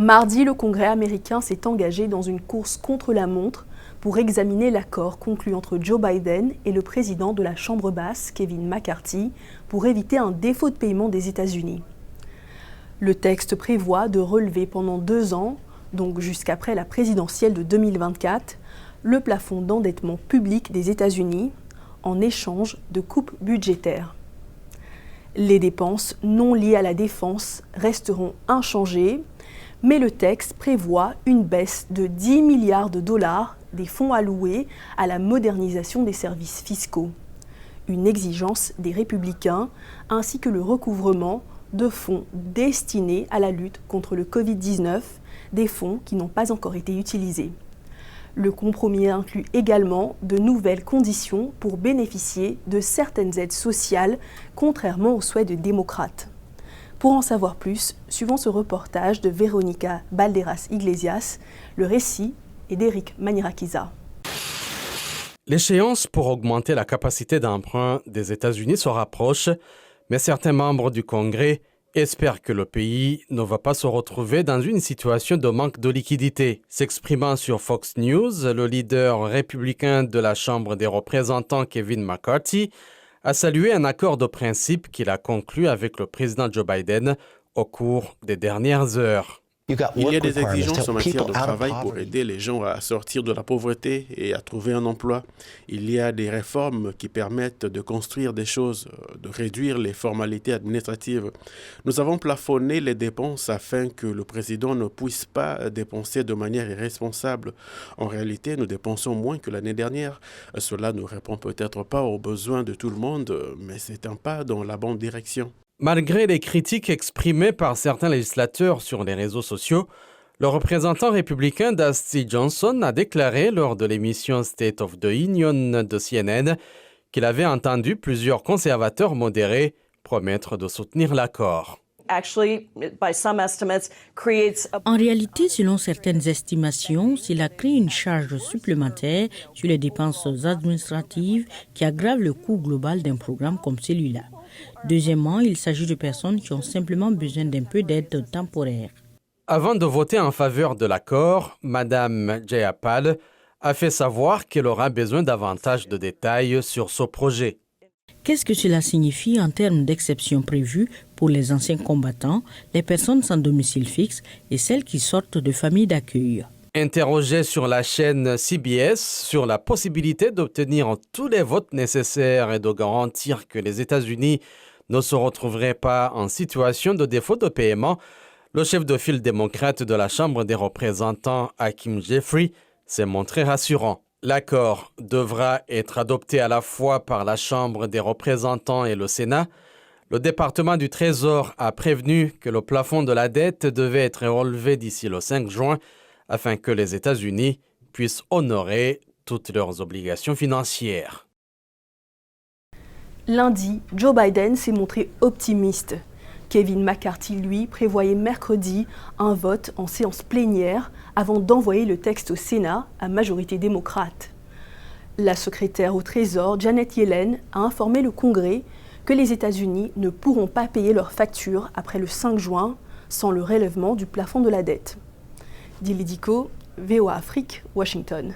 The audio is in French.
Mardi, le Congrès américain s'est engagé dans une course contre la montre pour examiner l'accord conclu entre Joe Biden et le président de la Chambre basse, Kevin McCarthy, pour éviter un défaut de paiement des États-Unis. Le texte prévoit de relever pendant 2 ans, donc jusqu'après la présidentielle de 2024, le plafond d'endettement public des États-Unis en échange de coupes budgétaires. Les dépenses non liées à la défense resteront inchangées, mais le texte prévoit une baisse de 10 milliards de dollars des fonds alloués à la modernisation des services fiscaux, une exigence des républicains, ainsi que le recouvrement de fonds destinés à la lutte contre le Covid-19, des fonds qui n'ont pas encore été utilisés. Le compromis inclut également de nouvelles conditions pour bénéficier de certaines aides sociales, contrairement aux souhaits des démocrates. Pour en savoir plus, suivons ce reportage de Véronica Balderas Iglesias, le récit est d'Éric Manirakiza. L'échéance pour augmenter la capacité d'emprunt des États-Unis se rapproche, mais certains membres du Congrès espèrent que le pays ne va pas se retrouver dans une situation de manque de liquidité. S'exprimant sur Fox News, le leader républicain de la Chambre des représentants, Kevin McCarthy, a salué un accord de principe qu'il a conclu avec le président Joe Biden au cours des dernières heures. Il y a des exigences en matière de travail pour aider les gens à sortir de la pauvreté et à trouver un emploi. Il y a des réformes qui permettent de construire des choses, de réduire les formalités administratives. Nous avons plafonné les dépenses afin que le président ne puisse pas dépenser de manière irresponsable. En réalité, nous dépensons moins que l'année dernière. Cela ne répond peut-être pas aux besoins de tout le monde, mais c'est un pas dans la bonne direction. Malgré les critiques exprimées par certains législateurs sur les réseaux sociaux, le représentant républicain Dusty Johnson a déclaré lors de l'émission State of the Union de CNN qu'il avait entendu plusieurs conservateurs modérés promettre de soutenir l'accord. En réalité, selon certaines estimations, cela crée une charge supplémentaire sur les dépenses administratives qui aggrave le coût global d'un programme comme celui-là. Deuxièmement, il s'agit de personnes qui ont simplement besoin d'un peu d'aide temporaire. Avant de voter en faveur de l'accord, Mme Jayapal a fait savoir qu'elle aura besoin davantage de détails sur ce projet. Qu'est-ce que cela signifie en termes d'exceptions prévues pour les anciens combattants, les personnes sans domicile fixe et celles qui sortent de familles d'accueil? Interrogé sur la chaîne CBS sur la possibilité d'obtenir tous les votes nécessaires et de garantir que les États-Unis ne se retrouveraient pas en situation de défaut de paiement, le chef de file démocrate de la Chambre des représentants, Hakeem Jeffrey, s'est montré rassurant. L'accord devra être adopté à la fois par la Chambre des représentants et le Sénat. Le département du Trésor a prévenu que le plafond de la dette devait être relevé d'ici le 5 juin afin que les États-Unis puissent honorer toutes leurs obligations financières. Lundi, Joe Biden s'est montré optimiste. Kevin McCarthy, lui, prévoyait mercredi un vote en séance plénière avant d'envoyer le texte au Sénat à majorité démocrate. La secrétaire au Trésor, Janet Yellen, a informé le Congrès que les États-Unis ne pourront pas payer leurs factures après le 5 juin sans le relèvement du plafond de la dette. Dili Diko, VOA Afrique, Washington.